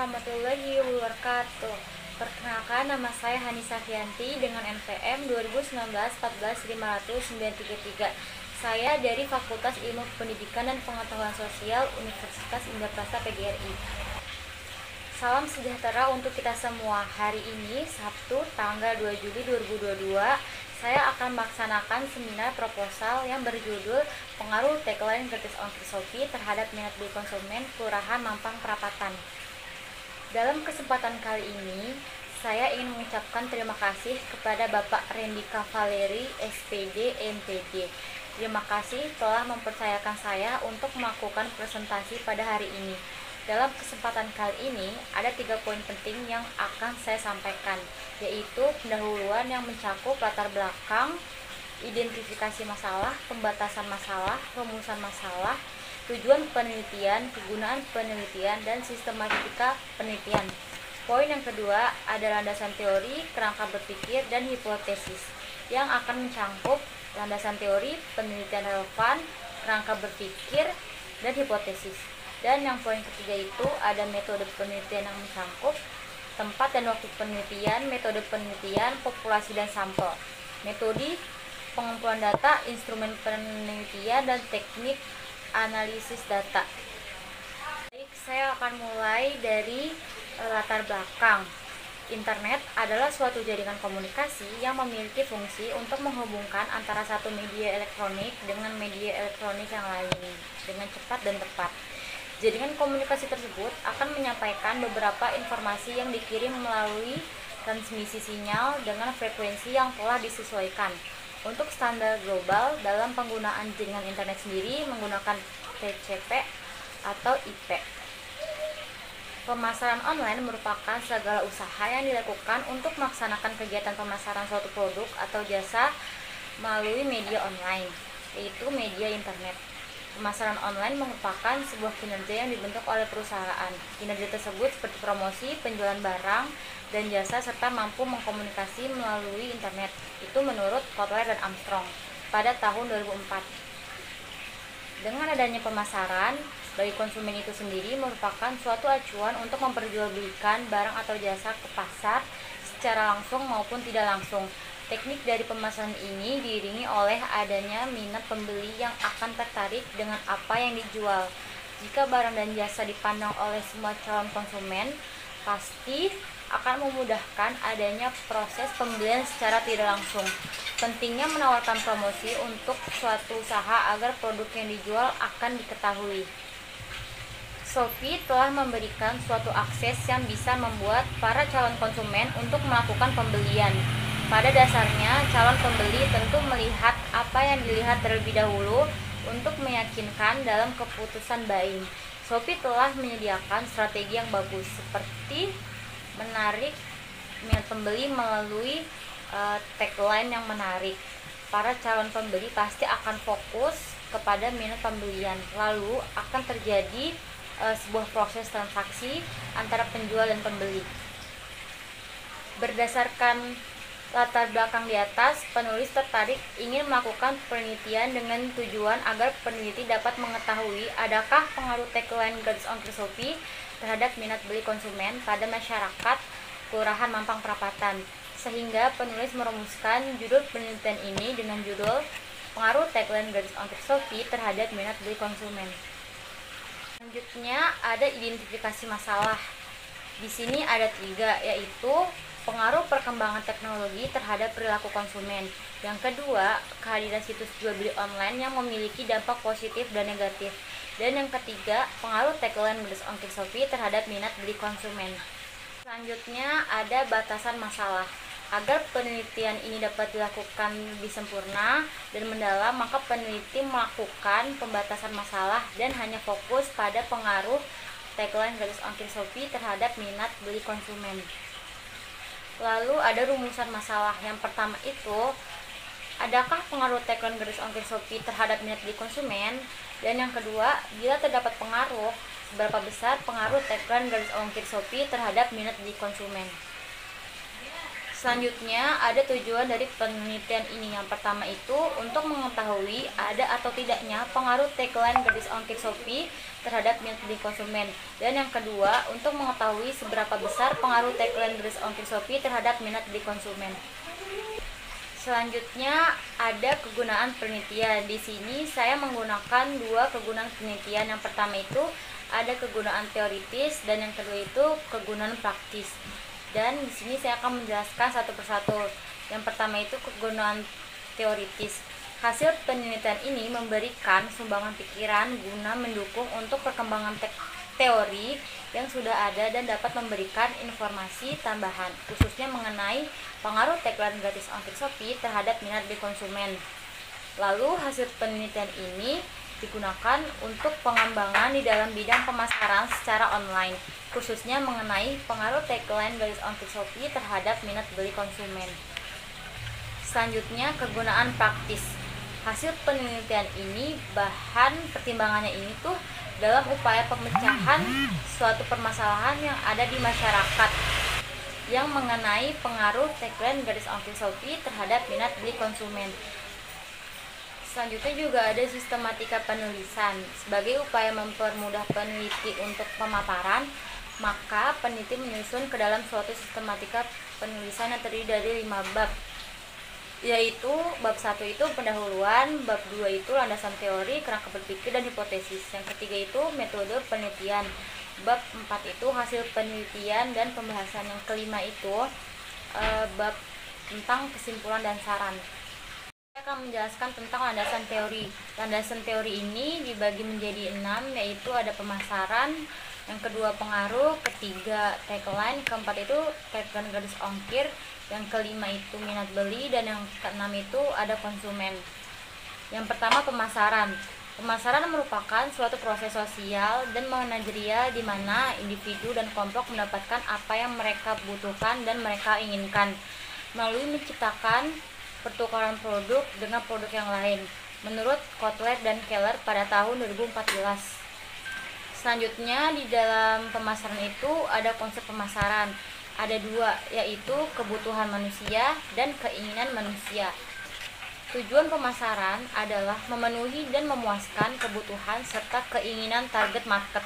warahmatullahi wabarakatuh. Perkenalkan, nama saya Hanisa Fianti dengan NPM 2019-14593. Saya dari Fakultas Ilmu Pendidikan dan Pengetahuan Sosial Universitas Indonesia PGRI. Salam sejahtera untuk kita semua. Hari ini, Sabtu, tanggal 2 Juli 2022, saya akan melaksanakan seminar proposal yang berjudul Pengaruh Tagline Gratis Ongkir Shopee terhadap minat beli konsumen Kelurahan Mampang Perapatan. Dalam kesempatan kali ini, saya ingin mengucapkan terima kasih kepada Bapak Randy Cavaleri, SPD, MPD. Terima kasih telah mempercayakan saya untuk melakukan presentasi pada hari ini. Dalam kesempatan kali ini, ada 3 poin penting yang akan saya sampaikan, yaitu pendahuluan yang mencakup latar belakang, identifikasi masalah, pembatasan masalah, rumusan masalah, tujuan penelitian, kegunaan penelitian, dan sistematika penelitian. Poin yang kedua ada landasan teori, kerangka berpikir, dan hipotesis yang akan mencakup landasan teori, penelitian relevan, kerangka berpikir, dan hipotesis. Dan yang poin ketiga itu ada metode penelitian yang mencakup tempat dan waktu penelitian, metode penelitian, populasi dan sampel, metode pengumpulan data, instrumen penelitian, dan teknik analisis data. Baik, saya akan mulai dari latar belakang. Internet adalah suatu jaringan komunikasi yang memiliki fungsi untuk menghubungkan antara satu media elektronik dengan media elektronik yang lain dengan cepat dan tepat. Jaringan komunikasi tersebut akan menyampaikan beberapa informasi yang dikirim melalui transmisi sinyal dengan frekuensi yang telah disesuaikan. Untuk standar global dalam penggunaan jaringan internet sendiri menggunakan TCP atau IP. Pemasaran online merupakan segala usaha yang dilakukan untuk melaksanakan kegiatan pemasaran suatu produk atau jasa melalui media online, yaitu media internet. Pemasaran online merupakan sebuah kinerja yang dibentuk oleh perusahaan. Kinerja tersebut seperti promosi, penjualan barang dan jasa, serta mampu mengkomunikasi melalui internet. Itu menurut Kotler dan Armstrong pada tahun 2004. Dengan adanya pemasaran, bagi konsumen itu sendiri merupakan suatu acuan untuk memperjualbelikan barang atau jasa ke pasar secara langsung maupun tidak langsung. Teknik dari pemasaran ini diiringi oleh adanya minat pembeli yang akan tertarik dengan apa yang dijual. Jika barang dan jasa dipandang oleh semua calon konsumen, pasti akan memudahkan adanya proses pembelian secara tidak langsung. Pentingnya menawarkan promosi untuk suatu usaha agar produk yang dijual akan diketahui. Shopee telah memberikan suatu akses yang bisa membuat para calon konsumen untuk melakukan pembelian. Pada dasarnya, calon pembeli tentu melihat apa yang dilihat terlebih dahulu untuk meyakinkan dalam keputusan buying. Shopee telah menyediakan strategi yang bagus, seperti menarik minat pembeli melalui tagline yang menarik. Para calon pembeli pasti akan fokus kepada minat pembelian, lalu akan terjadi sebuah proses transaksi antara penjual dan pembeli. Berdasarkan latar belakang di atas, penulis tertarik ingin melakukan penelitian dengan tujuan agar peneliti dapat mengetahui adakah pengaruh tagline gratis ongkir Shopee terhadap minat beli konsumen pada masyarakat Kelurahan Mampang Perapatan. Sehingga penulis merumuskan judul penelitian ini dengan judul Pengaruh tagline gratis ongkir Shopee terhadap minat beli konsumen. Selanjutnya ada identifikasi masalah. Di sini ada 3, yaitu pengaruh perkembangan teknologi terhadap perilaku konsumen. Yang kedua, kehadiran situs jual beli online yang memiliki dampak positif dan negatif. Dan yang ketiga, pengaruh tagline gratis ongkir Shopee terhadap minat beli konsumen. Selanjutnya ada batasan masalah. Agar penelitian ini dapat dilakukan lebih sempurna dan mendalam, maka peneliti melakukan pembatasan masalah dan hanya fokus pada pengaruh tagline gratis ongkir Shopee terhadap minat beli konsumen. Lalu ada rumusan masalah. Yang pertama itu, adakah pengaruh tagline gratis ongkir Shopee terhadap minat beli konsumen? Dan yang kedua, bila terdapat pengaruh, seberapa besar pengaruh tagline gratis ongkir Shopee terhadap minat beli konsumen? Selanjutnya, ada tujuan dari penelitian ini. Yang pertama itu untuk mengetahui ada atau tidaknya pengaruh tagline gratis ongkir Shopee terhadap minat beli konsumen. Dan yang kedua, untuk mengetahui seberapa besar pengaruh tagline gratis ongkir Shopee terhadap minat beli konsumen. Selanjutnya, ada kegunaan penelitian. Di sini saya menggunakan dua kegunaan penelitian. Yang pertama itu ada kegunaan teoritis dan yang kedua itu kegunaan praktis. Dan di sini saya akan menjelaskan satu persatu. Yang pertama itu kegunaan teoritis. Hasil penelitian ini memberikan sumbangan pikiran guna mendukung untuk perkembangan teori yang sudah ada dan dapat memberikan informasi tambahan, khususnya mengenai pengaruh tagline gratis ongkir Shopee terhadap minat beli konsumen. Lalu hasil penelitian ini digunakan untuk pengembangan di dalam bidang pemasaran secara online, khususnya mengenai pengaruh tagline gratis ongkir Shopee terhadap minat beli konsumen. Selanjutnya, kegunaan praktis. Hasil penelitian ini, bahan pertimbangannya ini tuh dalam upaya pemecahan suatu permasalahan yang ada di masyarakat yang mengenai pengaruh tagline gratis ongkir Shopee terhadap minat beli konsumen. Selanjutnya juga ada sistematika penulisan. Sebagai upaya mempermudah peneliti untuk pemaparan, maka peneliti menyusun ke dalam suatu sistematika penulisan yang terdiri dari 5 bab, yaitu bab 1 itu pendahuluan, bab 2 itu landasan teori, kerangka berpikir dan hipotesis, yang ketiga itu metode penelitian, bab 4 itu hasil penelitian dan pembahasan, yang kelima itu bab tentang kesimpulan dan saran. Saya akan menjelaskan tentang landasan teori. Landasan teori ini dibagi menjadi 6, yaitu ada pemasaran, yang kedua pengaruh, ketiga tagline, keempat itu tagline gratis ongkir, yang kelima itu minat beli, dan yang keenam itu ada konsumen. Yang pertama pemasaran. Pemasaran merupakan suatu proses sosial dan manajerial di mana individu dan kelompok mendapatkan apa yang mereka butuhkan dan mereka inginkan melalui menciptakan pertukaran produk dengan produk yang lain, menurut Kotler dan Keller pada tahun 2014. Selanjutnya, di dalam pemasaran itu ada konsep pemasaran. Ada dua, yaitu kebutuhan manusia dan keinginan manusia. Tujuan pemasaran adalah memenuhi dan memuaskan kebutuhan serta keinginan target market.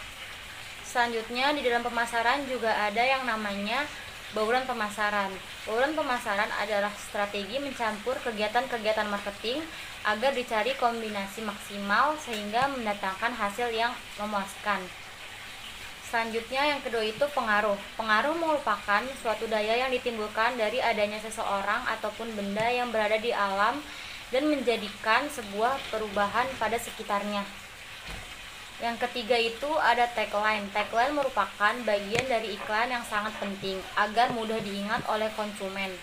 Selanjutnya, di dalam pemasaran juga ada yang namanya bauran pemasaran. Bauran pemasaran adalah strategi mencampur kegiatan-kegiatan marketing agar dicari kombinasi maksimal sehingga mendatangkan hasil yang memuaskan. Selanjutnya, yang kedua itu pengaruh. Pengaruh merupakan suatu daya yang ditimbulkan dari adanya seseorang ataupun benda yang berada di alam dan menjadikan sebuah perubahan pada sekitarnya. Yang ketiga itu ada tagline. Tagline merupakan bagian dari iklan yang sangat penting agar mudah diingat oleh konsumen.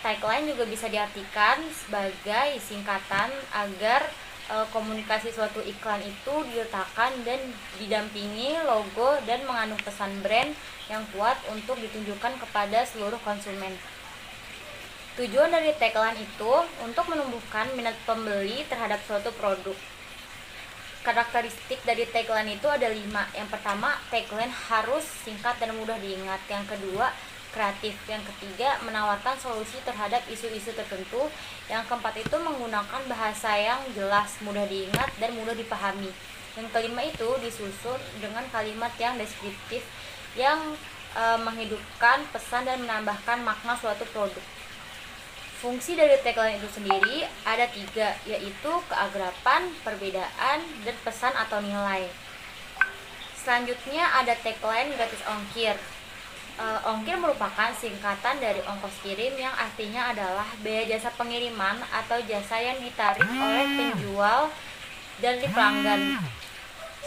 Tagline juga bisa diartikan sebagai singkatan agar komunikasi suatu iklan itu diletakkan dan didampingi logo dan mengandung pesan brand yang kuat untuk ditunjukkan kepada seluruh konsumen. Tujuan dari tagline itu untuk menumbuhkan minat pembeli terhadap suatu produk. Karakteristik dari tagline itu ada 5. Yang pertama, tagline harus singkat dan mudah diingat. Yang kedua, kreatif. Yang ketiga, menawarkan solusi terhadap isu-isu tertentu. Yang keempat itu menggunakan bahasa yang jelas, mudah diingat, dan mudah dipahami. Yang kelima itu disusun dengan kalimat yang deskriptif yang menghidupkan pesan dan menambahkan makna suatu produk. Fungsi dari tagline itu sendiri ada 3, yaitu keakraban, perbedaan, dan pesan atau nilai. Selanjutnya ada tagline gratis ongkir. Ongkir merupakan singkatan dari ongkos kirim yang artinya adalah biaya jasa pengiriman atau jasa yang ditarik oleh penjual dari pelanggan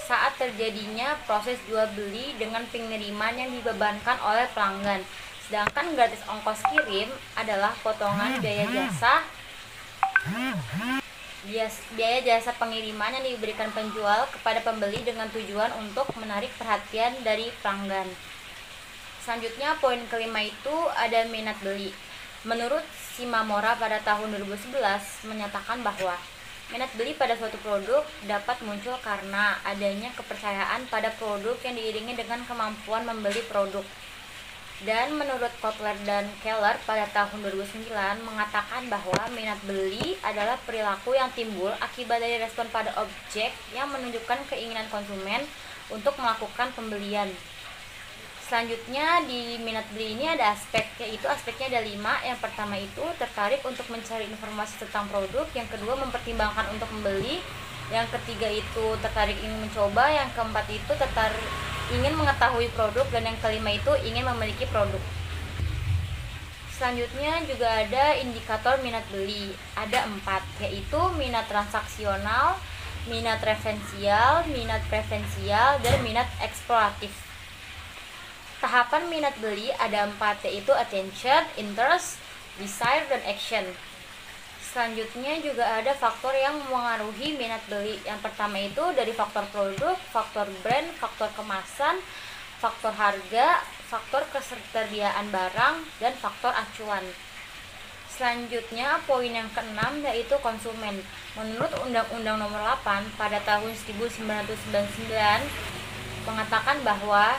saat terjadinya proses jual beli dengan pengiriman yang dibebankan oleh pelanggan. Sedangkan gratis ongkos kirim adalah potongan biaya jasa pengiriman yang diberikan penjual kepada pembeli dengan tujuan untuk menarik perhatian dari pelanggan. Selanjutnya, poin kelima itu ada minat beli. Menurut Shimamura pada tahun 2011 menyatakan bahwa minat beli pada suatu produk dapat muncul karena adanya kepercayaan pada produk yang diiringi dengan kemampuan membeli produk. Dan menurut Kotler dan Keller pada tahun 2009 mengatakan bahwa minat beli adalah perilaku yang timbul akibat dari respon pada objek yang menunjukkan keinginan konsumen untuk melakukan pembelian. Selanjutnya di minat beli ini ada aspek, yaitu aspeknya ada 5. Yang pertama itu tertarik untuk mencari informasi tentang produk, yang kedua mempertimbangkan untuk membeli, yang ketiga itu tertarik ingin mencoba, yang keempat itu tertarik ingin mengetahui produk, dan yang kelima itu ingin memiliki produk. Selanjutnya juga ada indikator minat beli, ada 4, yaitu minat transaksional, minat referensial, minat preferensial, dan minat eksploratif. Tahapan minat beli ada 4, yaitu attention, interest, desire, dan action. Selanjutnya juga ada faktor yang mengaruhi minat beli. Yang pertama itu dari faktor produk, faktor brand, faktor kemasan, faktor harga, faktor ketersediaan barang, dan faktor acuan. Selanjutnya poin yang keenam yaitu konsumen. Menurut Undang-Undang Nomor 8 pada tahun 1999 mengatakan bahwa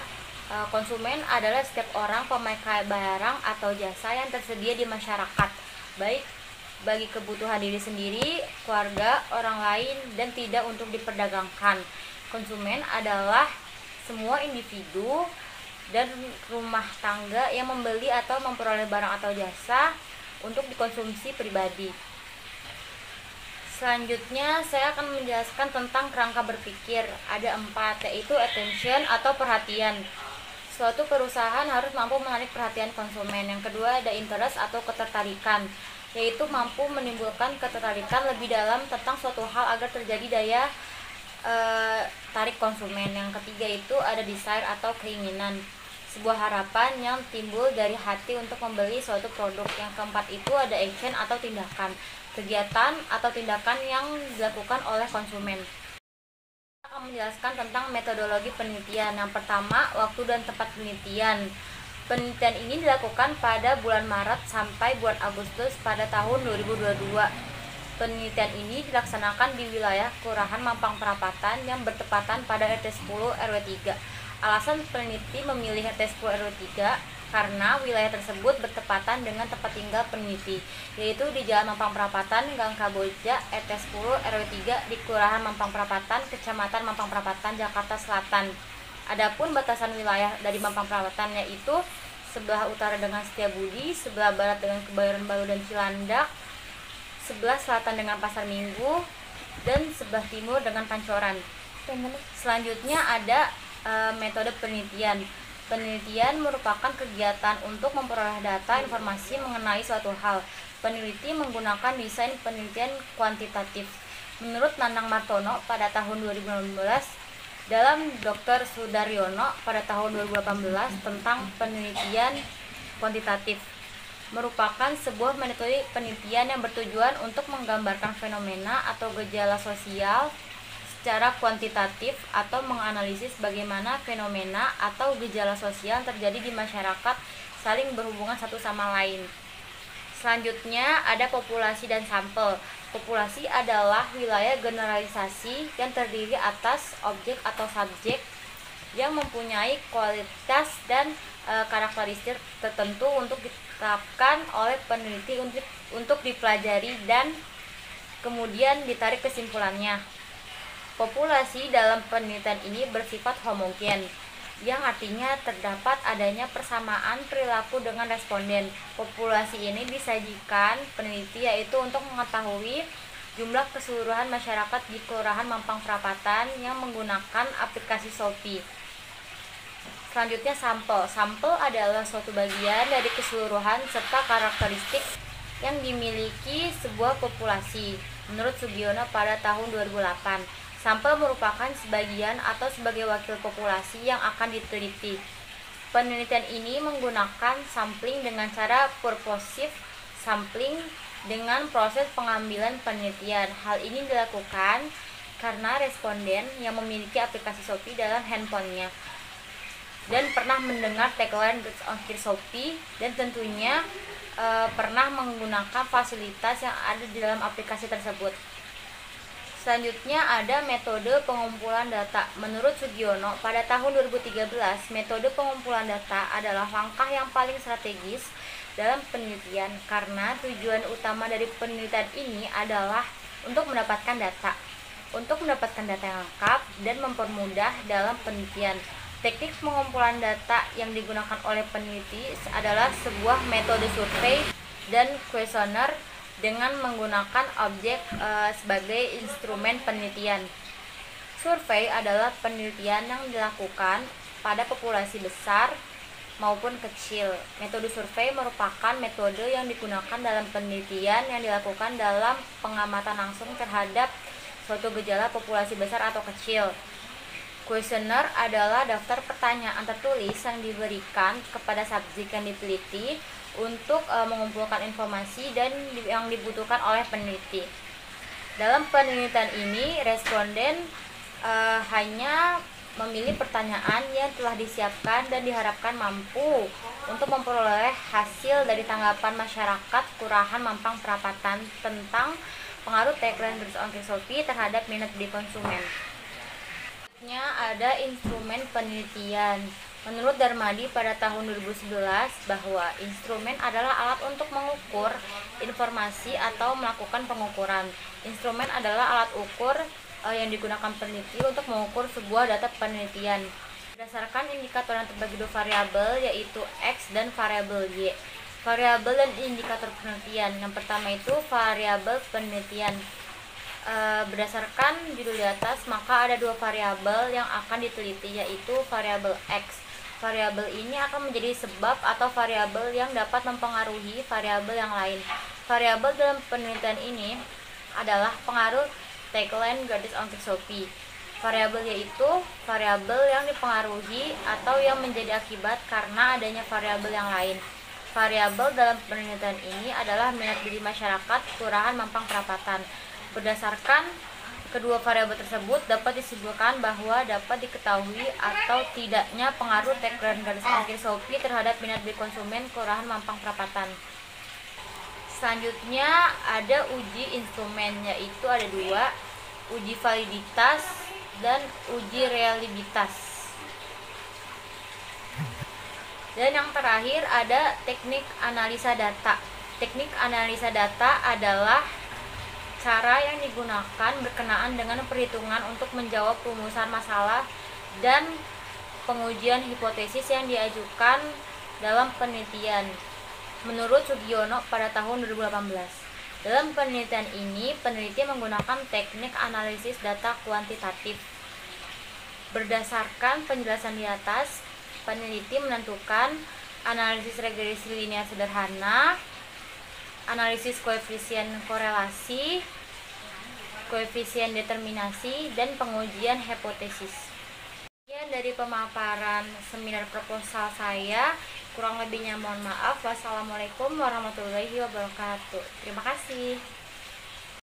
konsumen adalah setiap orang pemakai barang atau jasa yang tersedia di masyarakat, baik bagi kebutuhan diri sendiri, keluarga, orang lain, dan tidak untuk diperdagangkan. Konsumen adalah semua individu dan rumah tangga yang membeli atau memperoleh barang atau jasa untuk dikonsumsi pribadi. Selanjutnya saya akan menjelaskan tentang kerangka berpikir. Ada 4, yaitu attention atau perhatian. Suatu perusahaan harus mampu menarik perhatian konsumen. Yang kedua ada interest atau ketertarikan, yaitu mampu menimbulkan ketertarikan lebih dalam tentang suatu hal agar terjadi daya tarik konsumen. Yang ketiga itu ada desire atau keinginan, sebuah harapan yang timbul dari hati untuk membeli suatu produk. Yang keempat itu ada action atau tindakan, kegiatan atau tindakan yang dilakukan oleh konsumen. Saya akan menjelaskan tentang metodologi penelitian. Yang pertama, waktu dan tempat penelitian. Penelitian ini dilakukan pada bulan Maret sampai bulan Agustus pada tahun 2022. Penelitian ini dilaksanakan di wilayah Kelurahan Mampang Perapatan yang bertepatan pada RT 10 RW 3. Alasan peneliti memilih RT 10 RW 3 karena wilayah tersebut bertepatan dengan tempat tinggal peneliti, yaitu di Jalan Mampang Perapatan, Gang Kamboja, RT 10 RW 3 di Kelurahan Mampang Perapatan, Kecamatan Mampang Perapatan, Jakarta Selatan. Adapun batasan wilayah dari Mampang Perapatan yaitu sebelah utara dengan Setiabudi, sebelah barat dengan Kebayoran Baru dan Cilandak, sebelah selatan dengan Pasar Minggu, dan sebelah timur dengan Pancoran. Selanjutnya ada metode penelitian. Penelitian merupakan kegiatan untuk memperoleh data informasi mengenai suatu hal. Peneliti menggunakan desain penelitian kuantitatif. Menurut Nanang Martono pada tahun 2016, dalam Dr. Sudaryono pada tahun 2018 tentang penelitian kuantitatif, merupakan sebuah metode penelitian yang bertujuan untuk menggambarkan fenomena atau gejala sosial secara kuantitatif atau menganalisis bagaimana fenomena atau gejala sosial terjadi di masyarakat saling berhubungan satu sama lain. Selanjutnya ada populasi dan sampel. Populasi adalah wilayah generalisasi yang terdiri atas objek atau subjek yang mempunyai kualitas dan karakteristik tertentu untuk ditetapkan oleh peneliti untuk dipelajari dan kemudian ditarik kesimpulannya. Populasi dalam penelitian ini bersifat homogen, yang artinya terdapat adanya persamaan perilaku dengan responden. Populasi ini disajikan peneliti yaitu untuk mengetahui jumlah keseluruhan masyarakat di Kelurahan Mampang Perapatan yang menggunakan aplikasi Shopee. Selanjutnya sampel. Sampel adalah suatu bagian dari keseluruhan serta karakteristik yang dimiliki sebuah populasi. Menurut Sugiono pada tahun 2008. Sampel merupakan sebagian atau sebagai wakil populasi yang akan diteliti. Penelitian ini menggunakan sampling dengan cara purposive sampling dengan proses pengambilan penelitian. Hal ini dilakukan karena responden yang memiliki aplikasi Shopee dalam handphonenya dan pernah mendengar tagline ongkir Shopee dan tentunya pernah menggunakan fasilitas yang ada di dalam aplikasi tersebut. Selanjutnya ada metode pengumpulan data. Menurut Sugiono, pada tahun 2013, metode pengumpulan data adalah langkah yang paling strategis dalam penelitian karena tujuan utama dari penelitian ini adalah untuk mendapatkan data. Untuk mendapatkan data yang lengkap dan mempermudah dalam penelitian. Teknik pengumpulan data yang digunakan oleh peneliti adalah sebuah metode survei dan kuesioner dengan menggunakan objek sebagai instrumen penelitian. Survei adalah penelitian yang dilakukan pada populasi besar maupun kecil. Metode survei merupakan metode yang digunakan dalam penelitian yang dilakukan dalam pengamatan langsung terhadap suatu gejala populasi besar atau kecil. Kuesioner adalah daftar pertanyaan tertulis yang diberikan kepada subjek yang diteliti untuk mengumpulkan informasi dan yang dibutuhkan oleh peneliti. Dalam penelitian ini, responden hanya memilih pertanyaan yang telah disiapkan dan diharapkan mampu untuk memperoleh hasil dari tanggapan masyarakat Kelurahan Mampang Perapatan tentang pengaruh tagline garis ongkir Shopee terhadap minat beli konsumen. Selanjutnya ada instrumen penelitian. Menurut Darmadi pada tahun 2011 bahwa instrumen adalah alat untuk mengukur informasi atau melakukan pengukuran. Instrumen adalah alat ukur yang digunakan peneliti untuk mengukur sebuah data penelitian. Berdasarkan indikator yang terbagi dua variabel yaitu X dan variabel Y. Variabel dan indikator penelitian. Yang pertama itu variabel penelitian. Berdasarkan judul di atas, maka ada dua variabel yang akan diteliti yaitu variabel X. Variabel ini akan menjadi sebab atau variabel yang dapat mempengaruhi variabel yang lain. Variabel dalam penelitian ini adalah pengaruh tagline gratis ongkir Shopee. Variabel yaitu variabel yang dipengaruhi atau yang menjadi akibat karena adanya variabel yang lain. Variabel dalam penelitian ini adalah minat beli masyarakat Kelurahan Mampang Perapatan. Berdasarkan kedua variabel tersebut dapat disimpulkan bahwa dapat diketahui atau tidaknya pengaruh tagline garis ongkir Shopee terhadap minat beli konsumen Kelurahan Mampang Perapatan. Selanjutnya ada uji instrumen, yaitu ada dua, uji validitas dan uji reliabilitas. Dan yang terakhir ada teknik analisa data. Teknik analisa data adalah cara yang digunakan berkenaan dengan perhitungan untuk menjawab perumusan masalah dan pengujian hipotesis yang diajukan dalam penelitian. Menurut Sugiono pada tahun 2018, dalam penelitian ini peneliti menggunakan teknik analisis data kuantitatif. Berdasarkan penjelasan di atas, peneliti menentukan analisis regresi linear sederhana, analisis koefisien korelasi, koefisien determinasi, dan pengujian hipotesis. Sekian dari pemaparan seminar proposal saya. Kurang lebihnya mohon maaf. Wassalamualaikum warahmatullahi wabarakatuh. Terima kasih.